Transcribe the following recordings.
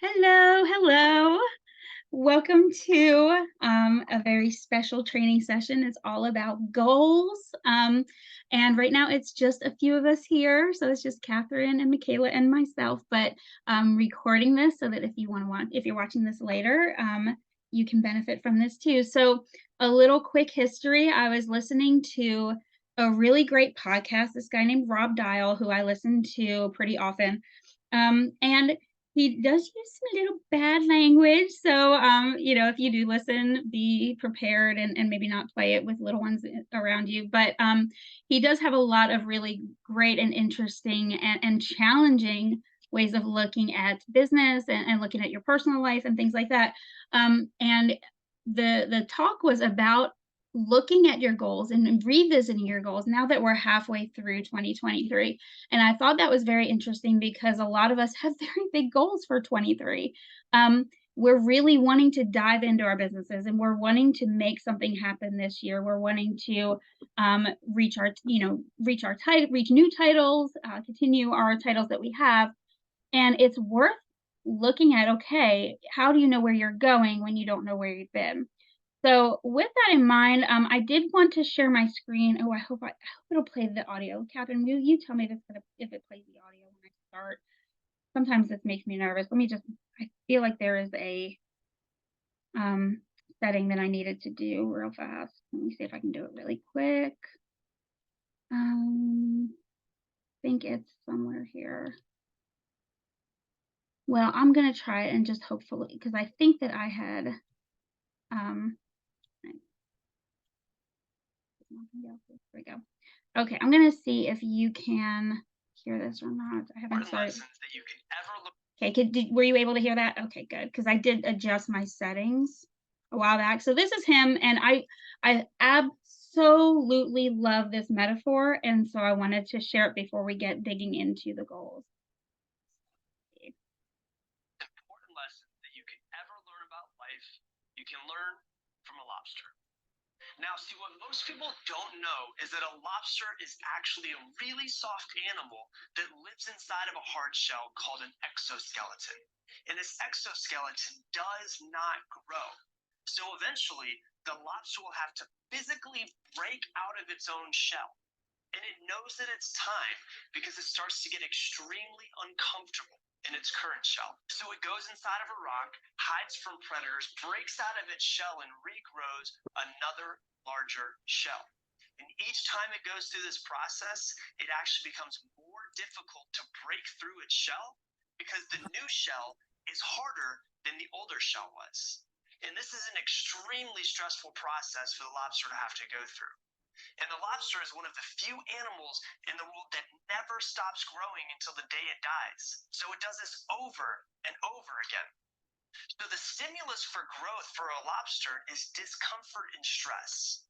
Hello, hello. Welcome to a very special training session. It's all about goals. And right now it's just a few of us here. So it's just Catherine and Michaela and myself, but recording this so that if you're watching this later, you can benefit from this too. So a little quick history. I was listening to a really great podcast, this guy named Rob Dial, who I listen to pretty often. And he does use some little bad language. So, if you do listen, be prepared and maybe not play it with little ones around you. But he does have a lot of really great and interesting and challenging ways of looking at business and looking at your personal life and things like that. And the talk was about looking at your goals and revisiting your goals now that we're halfway through 2023. And I thought that was very interesting because a lot of us have very big goals for 23. We're really wanting to dive into our businesses and we're wanting to make something happen this year. We're wanting to reach new titles, continue our titles that we have. And it's worth looking at, okay, how do you know where you're going when you don't know where you've been? So with that in mind, I did want to share my screen. Oh, I hope it'll play the audio. Catherine, will you tell me if it plays the audio when I start? Sometimes this makes me nervous. I feel like there is a um, setting that I needed to do real fast. Let me see if I can do it really quick. I think it's somewhere here. Well, I'm gonna try it and just hopefully, because I think that I had there we go. Okay, I'm gonna see if you can hear this or not. I haven't started. That you can ever look. Okay, were you able to hear that? Okay, good, because I did adjust my settings a while back. So this is him, and I absolutely love this metaphor, and so I wanted to share it before we get digging into the goals. Important lesson that you can ever learn about life, you can learn from a lobster. Now, see, what most people don't know is that a lobster is actually a really soft animal that lives inside of a hard shell called an exoskeleton. And this exoskeleton does not grow. So eventually, the lobster will have to physically break out of its own shell. And it knows that it's time because it starts to get extremely uncomfortable in its current shell. So it goes inside of a rock, hides from predators, breaks out of its shell, and regrows another larger shell. And each time it goes through this process, it actually becomes more difficult to break through its shell because the new shell is harder than the older shell was. And this is an extremely stressful process for the lobster to have to go through. And the lobster is one of the few animals in the world that never stops growing until the day it dies. So it does this over and over again. So the stimulus for growth for a lobster is discomfort and stress.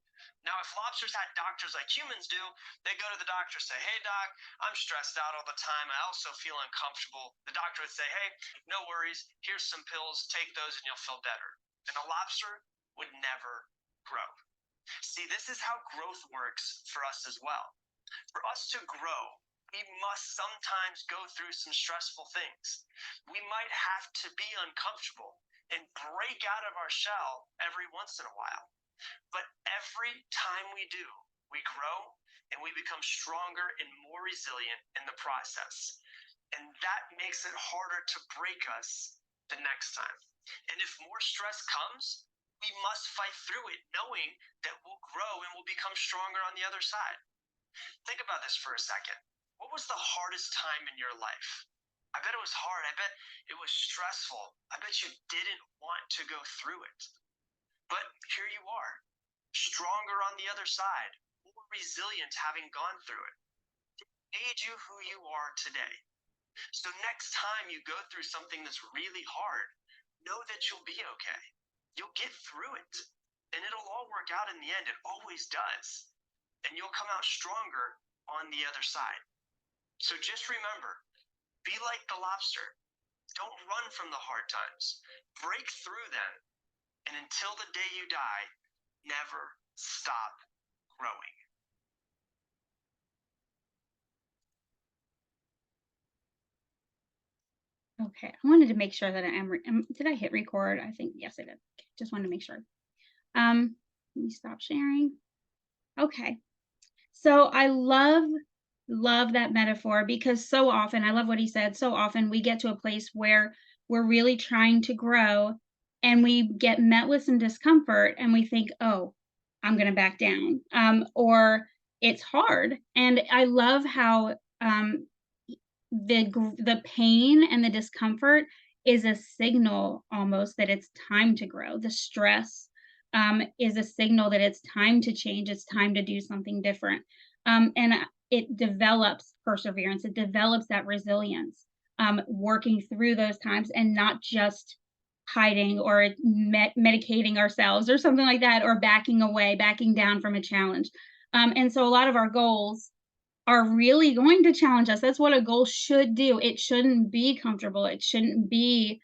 Now, if lobsters had doctors like humans do, they go to the doctor and say, hey, doc, I'm stressed out all the time. I also feel uncomfortable. The doctor would say, hey, no worries. Here's some pills. Take those and you'll feel better. And a lobster would never grow. See, this is how growth works for us as well. For us to grow, we must sometimes go through some stressful things. We might have to be uncomfortable and break out of our shell every once in a while. But every time we do, we grow and we become stronger and more resilient in the process. And that makes it harder to break us the next time. And if more stress comes, we must fight through it, knowing that we'll grow and we'll become stronger on the other side. Think about this for a second. What was the hardest time in your life? I bet it was hard. I bet it was stressful. I bet you didn't want to go through it. But here you are, stronger on the other side, more resilient having gone through it. It made you who you are today. So next time you go through something that's really hard, know that you'll be okay. You'll get through it, and it'll all work out in the end. It always does. And you'll come out stronger on the other side. So just remember, be like the lobster. Don't run from the hard times. Break through them. And until the day you die, never stop growing. Okay. I wanted to make sure that I am, did I hit record? I think, yes, I did. Okay, just wanted to make sure. Let me stop sharing. Okay. So I love that metaphor because so often, I love what he said. So often we get to a place where we're really trying to grow and we get met with some discomfort and we think, oh, I'm going to back down. Or it's hard. And I love how the pain and the discomfort is a signal almost that it's time to grow. The stress is a signal that it's time to change. It's time to do something different. And it develops perseverance. It develops that resilience, working through those times and not just hiding or medicating ourselves or something like that, or backing away, backing down from a challenge. And so a lot of our goals are really going to challenge us. That's what a goal should do. It shouldn't be comfortable. It shouldn't be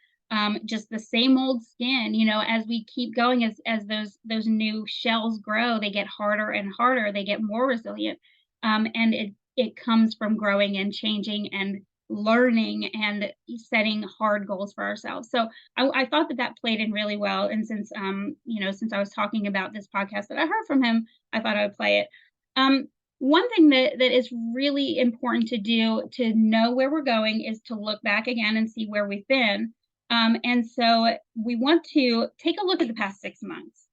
just the same old skin. You know, as we keep going, as those new shells grow, they get harder and harder. They get more resilient, and it comes from growing and changing and learning and setting hard goals for ourselves. So I thought that that played in really well. And since since I was talking about this podcast that I heard from him, I thought I would play it. Um, One thing that is really important to do to know where we're going is to look back again and see where we've been. And so we want to take a look at the past 6 months,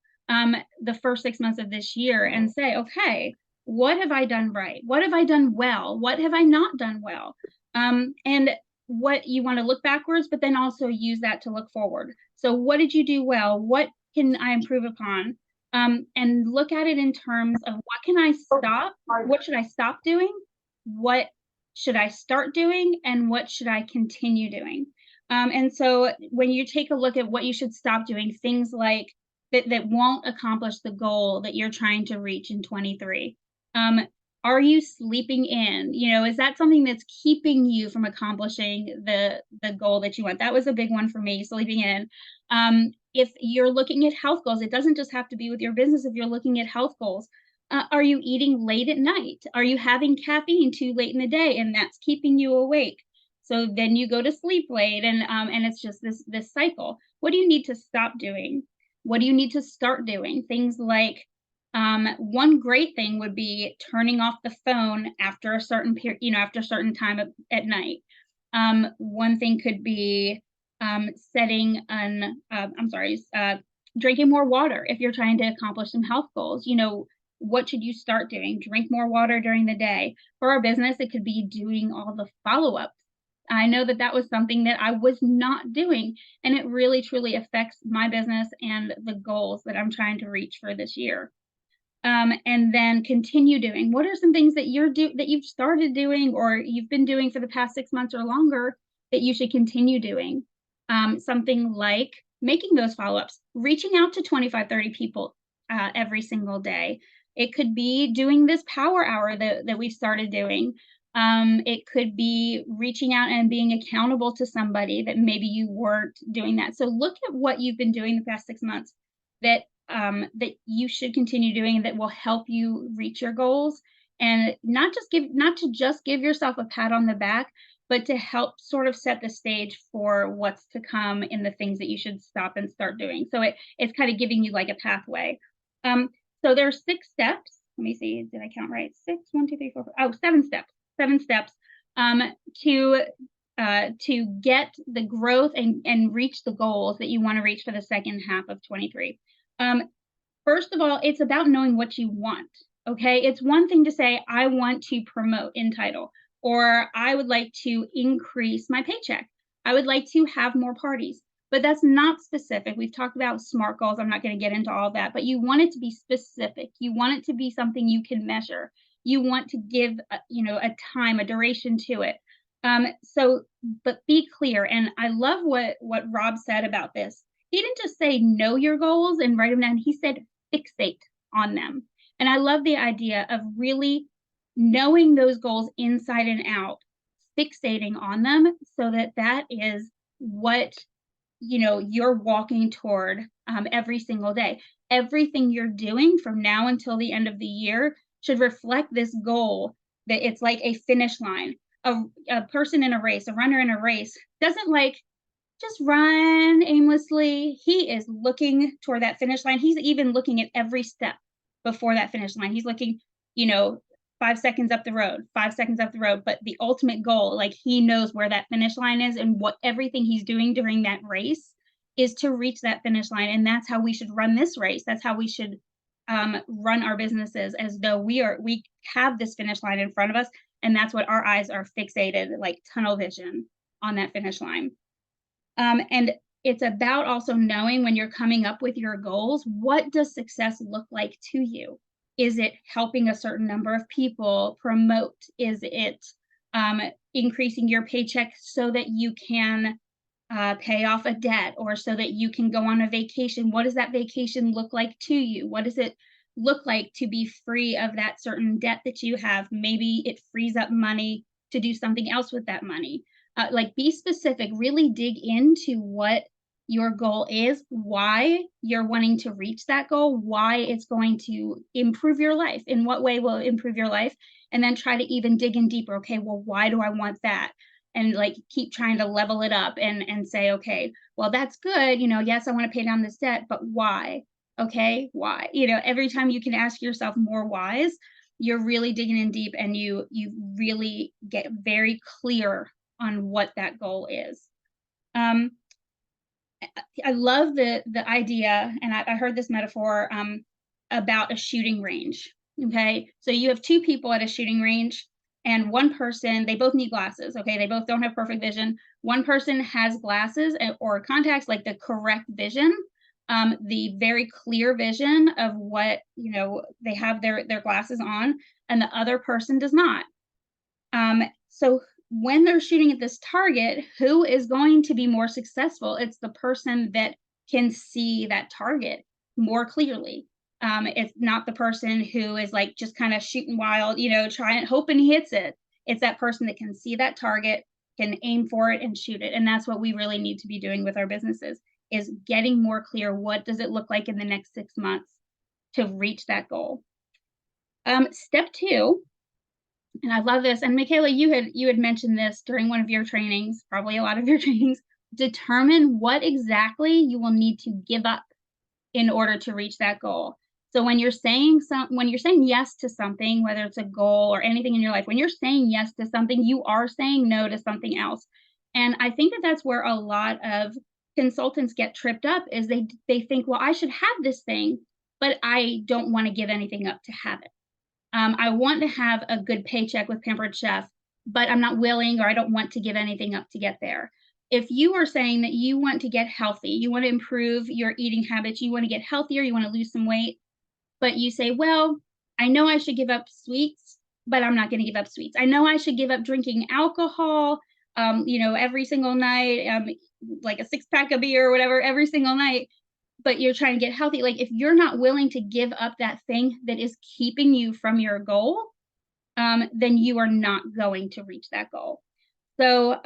the first 6 months of this year, and say, okay, what have I done right? What have I done well? What have I not done well? And what you want to look backwards, but then also use that to look forward. So, what did you do well? What can I improve upon? And look at it in terms of what can I stop? What should I stop doing? What should I start doing? And what should I continue doing? And so when you take a look at what you should stop doing, things like that won't accomplish the goal that you're trying to reach in 23. Um, are you sleeping in? You know, is that something that's keeping you from accomplishing the goal that you want? That was a big one for me, sleeping in. If you're looking at health goals, it doesn't just have to be with your business. If you're looking at health goals, are you eating late at night? Are you having caffeine too late in the day, and that's keeping you awake? So then you go to sleep late, and it's just this cycle. What do you need to stop doing? What do you need to start doing? Things like one great thing would be turning off the phone after a certain period, after a certain time at night. One thing could be setting an I'm sorry, drinking more water if you're trying to accomplish some health goals. You know, what should you start doing? Drink more water during the day. For our business, it could be doing all the follow-ups. I know that that was something that I was not doing, and it really truly affects my business and the goals that I'm trying to reach for this year. And then continue doing. What are some things that you've started doing or you've been doing for the past 6 months or longer that you should continue doing? Something like making those follow-ups, reaching out to 25, 30 people every single day. It could be doing this power hour that we started doing. It could be reaching out and being accountable to somebody that maybe you weren't doing that. So look at what you've been doing the past 6 months that that you should continue doing that will help you reach your goals, and not to just give yourself a pat on the back, but to help sort of set the stage for what's to come in the things that you should stop and start doing. So it's kind of giving you like a pathway. Um, so there's 6 steps. Let me see, did I count right? Six, one, two, three, four, five. Oh, 7 steps. 7 steps um, to to get the growth and reach the goals that you want to reach for the second half of 23. Um, First of all, it's about knowing what you want. Okay. It's one thing to say, I want to promote in title, or I would like to increase my paycheck. I would like to have more parties, but that's not specific. We've talked about SMART goals. I'm not going to get into all that, but you want it to be specific. You want it to be something you can measure. You want to give, a time, a duration to it. But be clear. And I love what Rob said about this. He didn't just say know your goals and write them down. He said fixate on them. And I love the idea of really knowing those goals inside and out, fixating on them so that that is what you're walking toward every single day. Everything you're doing from now until the end of the year should reflect this goal, that it's like a finish line. a person in a race, a runner in a race, doesn't like just run aimlessly. He is looking toward that finish line. He's even looking at every step before that finish line. He's looking, you know, 5 seconds up the road, 5 seconds up the road. But the ultimate goal, like he knows where that finish line is and what everything he's doing during that race is to reach that finish line. And that's how we should run this race. That's how we should run our businesses, as though we have this finish line in front of us. And that's what our eyes are fixated, like tunnel vision on that finish line. And it's about also knowing when you're coming up with your goals, what does success look like to you? Is it helping a certain number of people promote? Is it increasing your paycheck so that you can pay off a debt or so that you can go on a vacation? What does that vacation look like to you? What does it look like to be free of that certain debt that you have? Maybe it frees up money to do something else with that money. Like be specific, really dig into what your goal is, why you're wanting to reach that goal, why it's going to improve your life, in what way will it improve your life, and then try to even dig in deeper. Okay, well, why do I want that? And like keep trying to level it up and say, okay, well, that's good. Yes, I want to pay down this debt, but why? Okay, why? Every time you can ask yourself more whys, you're really digging in deep and you really get very clear on what that goal is. Um, I love the idea, and I heard this metaphor about a shooting range. Okay, so you have two people at a shooting range, and one person, they both need glasses. Okay, they both don't have perfect vision. One person has glasses or contacts, like the correct vision, the very clear vision of what they have their glasses on, and the other person does not. So when they're shooting at this target, who is going to be more successful? It's the person that can see that target more clearly. It's not the person who is like just kind of shooting wild, trying, hoping he hits it. It's that person that can see that target, can aim for it and shoot it. And that's what we really need to be doing with our businesses, is getting more clear. What does it look like in the next 6 months to reach that goal? Step two, and I love this. And Michaela, you had mentioned this during one of your trainings, probably a lot of your trainings. Determine what exactly you will need to give up in order to reach that goal. So when you're saying yes to something, whether it's a goal or anything in your life, when you're saying yes to something, you are saying no to something else. And I think that that's where a lot of consultants get tripped up, is they think, well, I should have this thing, but I don't want to give anything up to have it. I want to have a good paycheck with Pampered Chef, but I'm not willing, or I don't want to give anything up to get there. If you are saying that you want to get healthy, you want to improve your eating habits, you want to get healthier, you want to lose some weight, but you say, well, I know I should give up sweets, but I'm not going to give up sweets. I know I should give up drinking alcohol, every single night, like a 6-pack of beer or whatever, every single night, but you're trying to get healthy. Like if you're not willing to give up that thing that is keeping you from your goal, then you are not going to reach that goal. So,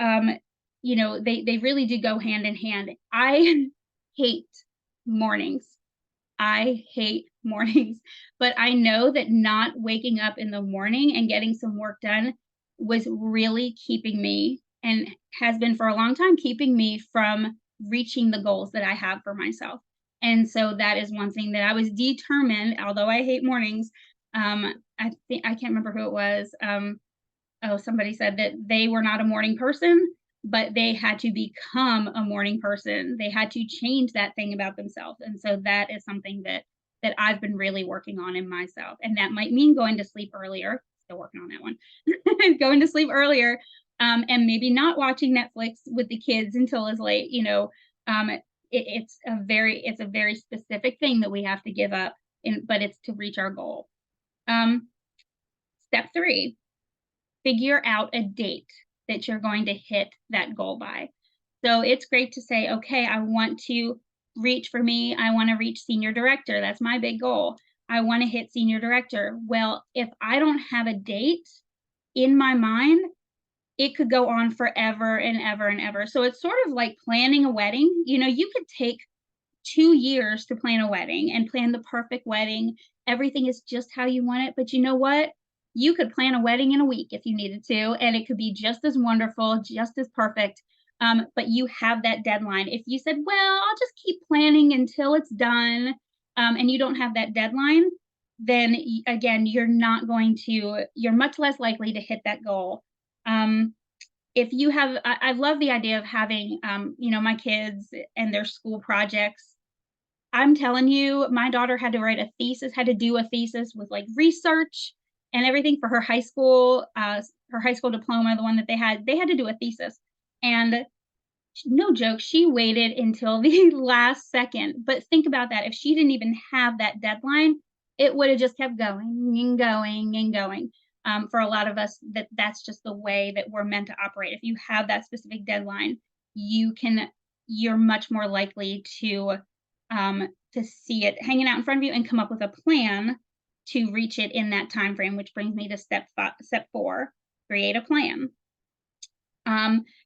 they really do go hand in hand. I hate mornings. I hate mornings, but I know that not waking up in the morning and getting some work done was really keeping me, and has been for a long time, keeping me from reaching the goals that I have for myself. And so that is one thing that I was determined, although I hate mornings. I can't remember who it was. Somebody said that they were not a morning person, but they had to become a morning person. They had to change that thing about themselves. And so that is something that I've been really working on in myself. And that might mean going to sleep earlier. Still working on that one. Going to sleep earlier, and maybe not watching Netflix with the kids until as late. It's a very specific thing that we have to give up, but it's to reach our goal. Step 3, figure out a date that you're going to hit that goal by. So it's great to say, okay, I want to reach senior director. That's my big goal. I want to hit senior director. Well, if I don't have a date in my mind, it could go on forever and ever and ever. So it's sort of like planning a wedding. You could take 2 years to plan a wedding and plan the perfect wedding. Everything is just how you want it. But you know what? You could plan a wedding in a week if you needed to, and it could be just as wonderful, just as perfect. But you have that deadline. If you said, well, I'll just keep planning until it's done, and you don't have that deadline, then again, you're much less likely to hit that goal. Um, if you have, I love the idea of having, my kids and their school projects. I'm telling you, my daughter had to write a thesis, had to do a thesis with like research and everything for her high school diploma, the one that they had to do a thesis. And no joke, she waited until the last second. But think about that. If she didn't even have that deadline, it would have just kept going and going and going. For a lot of us, that's just the way that we're meant to operate. If you have that specific deadline, you can you're much more likely to see it hanging out in front of you and come up with a plan to reach it in that time frame. Which brings me to step 4: create a plan.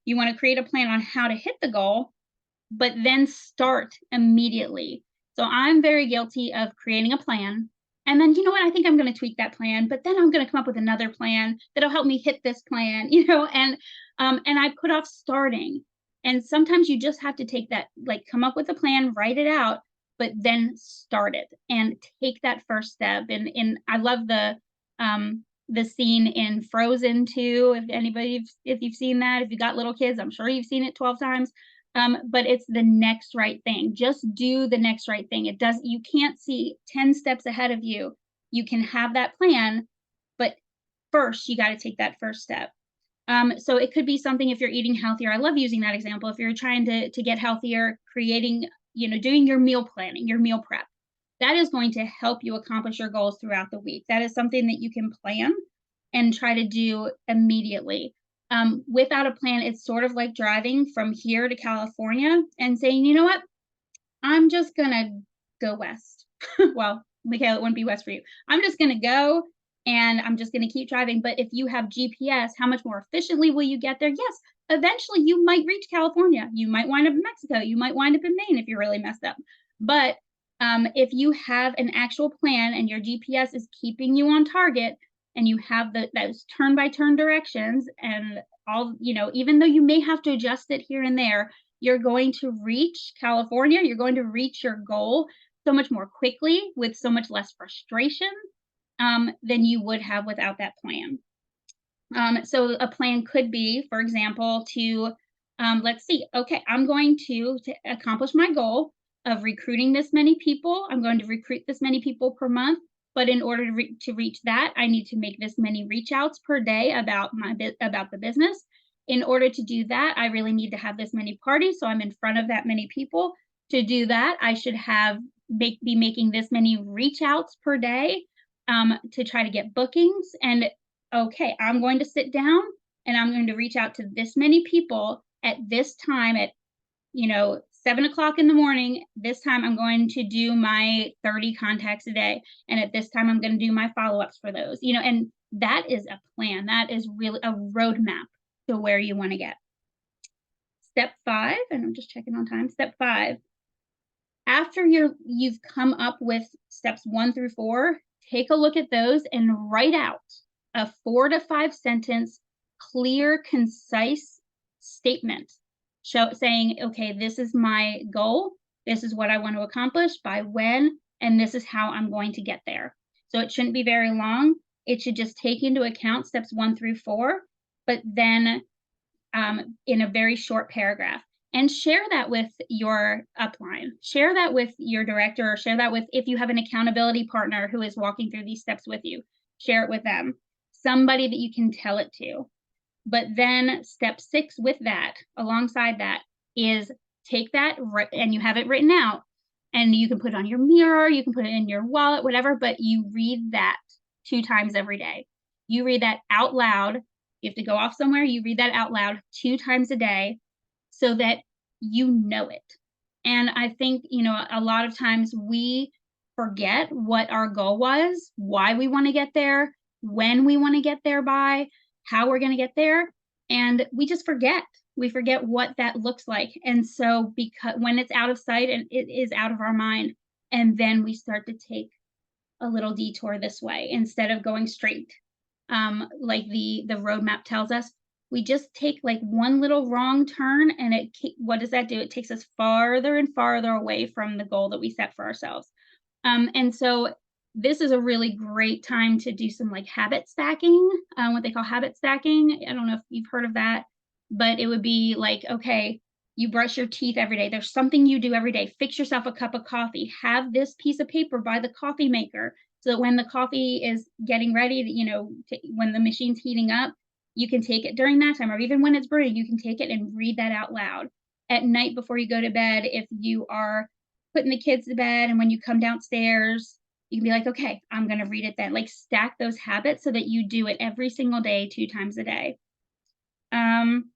You want to create a plan on how to hit the goal, but then start immediately. So I'm very guilty of creating a plan. And then, you know what? I think I'm going to tweak that plan, but then I'm going to come up with another plan that'll help me hit this plan, and I put off starting. And sometimes you just have to take that, like come up with a plan, write it out, but then start it and take that first step. And I love the scene in Frozen 2. If you've seen that, if you got little kids, I'm sure you've seen it 12 times. But it's the next right thing. Just do the next right thing. You can't see 10 steps ahead of you. You can have that plan, but first you got to take that first step. So it could be something if you're eating healthier. I love using that example. If you're trying to get healthier, doing your meal planning, your meal prep, that is going to help you accomplish your goals throughout the week. That is something that you can plan and try to do immediately. Without a plan, it's sort of like driving from here to California and saying, you know what, I'm just gonna go west. Well, Michaela, it wouldn't be west for you. I'm just gonna go and I'm just gonna keep driving. But if you have GPS, how much more efficiently will you get there? Yes, eventually you might reach California. You might wind up in Mexico. You might wind up in Maine if you're really messed up. But if you have an actual plan and your GPS is keeping you on target, and you have those turn by turn directions and all, even though you may have to adjust it here and there, you're going to reach California, you're going to reach your goal so much more quickly with so much less frustration than you would have without that plan. So a plan could be, for example, let's see, okay, I'm going to accomplish my goal of recruiting this many people. I'm going to recruit this many people per month. But in order to reach that, I need to make this many reach outs per day about about the business. In order to do that, I really need to have this many parties, so I'm in front of that many people. To do that, I should be making this many reach outs per day to try to get bookings. And okay, I'm going to sit down and I'm going to reach out to this many people at this time at 7 o'clock in the morning. This time I'm going to do my 30 contacts a day. And at this time, I'm going to do my follow-ups for those, and that is a plan. That is really a roadmap to where you want to get. Step 5, and I'm just checking on time. Step 5, after you've come up with steps 1 through 4, take a look at those and write out a 4 to 5 sentence, clear, concise statement saying, okay, this is my goal. This is what I want to accomplish by when, and this is how I'm going to get there. So it shouldn't be very long. It should just take into account steps 1 through 4, but then in a very short paragraph. And share that with your upline. Share that with your director, or share that with, if you have an accountability partner who is walking through these steps with you, share it with them. Somebody that you can tell it to. But then step 6 with that, alongside that, is take that and you have it written out, and you can put it on your mirror, you can put it in your wallet, whatever, but you read that 2 times every day. You read that out loud. You have to go off somewhere, you read that out loud 2 times a day so that you know it. And I think, a lot of times we forget what our goal was, why we want to get there, when we want to get there by, how we're going to get there, and we just forget. We forget what that looks like. And so because when it's out of sight and it is out of our mind, and then we start to take a little detour this way instead of going straight like the roadmap tells us. We just take like one little wrong turn, and what does that do? It takes us farther and farther away from the goal that we set for ourselves. And so this is a really great time to do some like habit stacking, what they call habit stacking. I don't know if you've heard of that, but it would be like, okay, you brush your teeth every day. There's something you do every day. Fix yourself a cup of coffee. Have this piece of paper by the coffee maker so that when the coffee is getting ready, when the machine's heating up, you can take it during that time, or even when it's brewing, you can take it and read that out loud. At night before you go to bed, if you are putting the kids to bed and when you come downstairs, you can be like, okay, I'm going to read it then. Like stack those habits so that you do it every single day, 2 times a day. Um,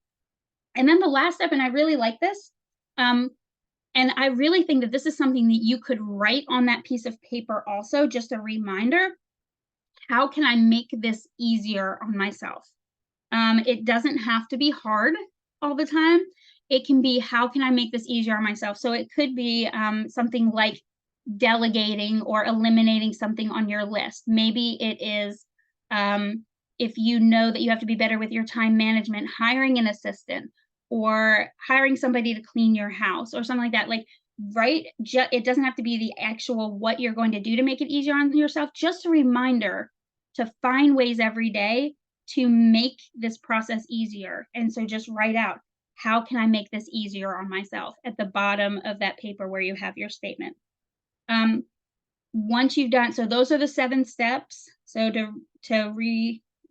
and then the last step, and I really like this, um, and I really think that this is something that you could write on that piece of paper also, just a reminder. How can I make this easier on myself? It doesn't have to be hard all the time. It can be, how can I make this easier on myself? So it could be something like delegating or eliminating something on your list. Maybe it is, if you know that you have to be better with your time management, hiring an assistant or hiring somebody to clean your house or something like that. Like, right? It doesn't have to be the actual what you're going to do to make it easier on yourself. Just a reminder to find ways every day to make this process easier. And so just write out, how can I make this easier on myself at the bottom of that paper where you have your statement. Um, Once you've done, so those are the 7 steps. So to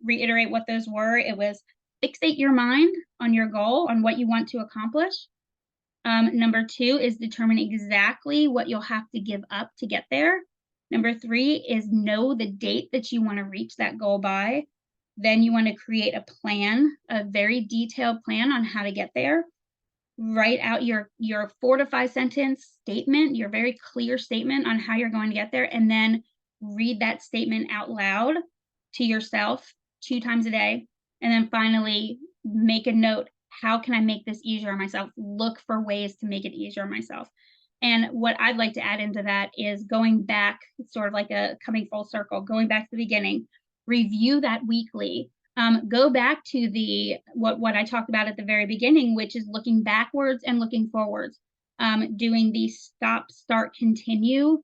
reiterate what those were, it was fixate your mind on your goal, on what you want to accomplish. Number 2 is determine exactly what you'll have to give up to get there. Number 3 is know the date that you want to reach that goal by. Then you want to create a plan, a very detailed plan on how to get there. Write out your 4 to 5 sentence statement, your very clear statement on how you're going to get there, and then read that statement out loud to yourself 2 times a day. And then finally, make a note, how can I make this easier on myself? Look for ways to make it easier on myself. And what I'd like to add into that is going back, sort of like a coming full circle, going back to the beginning, review that weekly. Go back to the what I talked about at the very beginning, which is looking backwards and looking forwards, doing the stop, start, continue,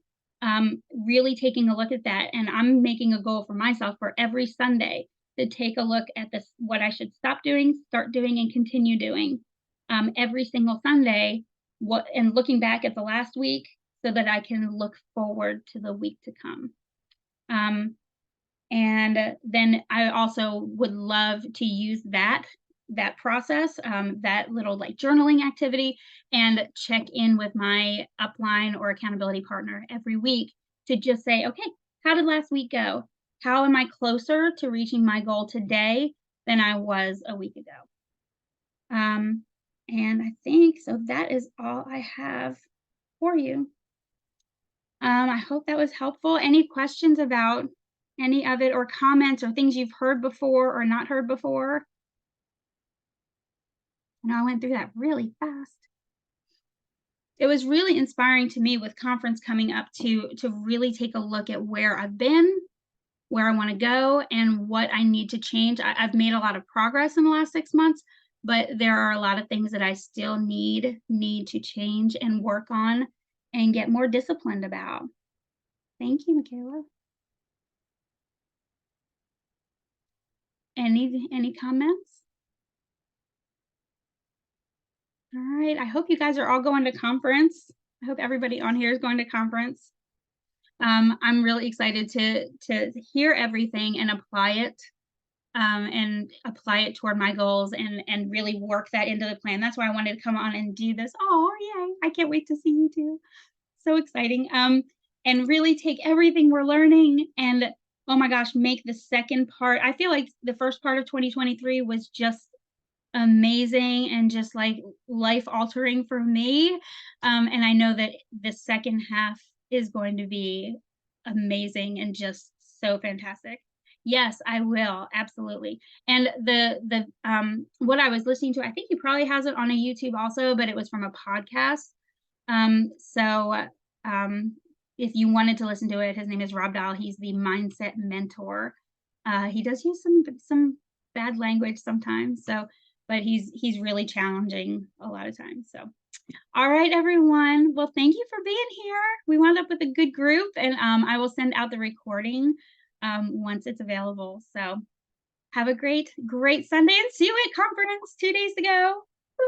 really taking a look at that. And I'm making a goal for myself for every Sunday to take a look at this, what I should stop doing, start doing, and continue doing, every single Sunday. And looking back at the last week so that I can look forward to the week to come. And then I also would love to use that process, that little like journaling activity, and check in with my upline or accountability partner every week to just say, okay, how did last week go? How am I closer to reaching my goal today than I was a week ago? And I think so that is all I have for you. I hope that was helpful. Any questions about any of it, or comments or things you've heard before or not heard before? And I went through that really fast. It was really inspiring to me with conference coming up to really take a look at where I've been, where I want to go, and what I need to change. I've made a lot of progress in the last 6 months, but there are a lot of things that I still need to change and work on and get more disciplined about. Thank you, Michaela. Any comments? All right. I hope you guys are all going to conference. I hope everybody on here is going to conference. I'm really excited to hear everything and apply it, and apply it toward my goals and really work that into the plan. That's why I wanted to come on and do this. Oh, yay. I can't wait to see you too. So exciting. And really take everything we're learning and, oh my gosh, make the second part. I feel like the first part of 2023 was just amazing and just like life altering for me. And I know that the second half is going to be amazing and just so fantastic. Yes, I will. Absolutely. And the what I was listening to, I think he probably has it on a YouTube also, but it was from a podcast. So um if you wanted to listen to it, his name is Rob Dahl. He's the mindset mentor. He does use some bad language sometimes, so but he's really challenging a lot of times. So, all right, everyone. Well, thank you for being here. We wound up with a good group, and I will send out the recording once it's available. So, have a great Sunday, and see you at conference 2 days to go. Woo.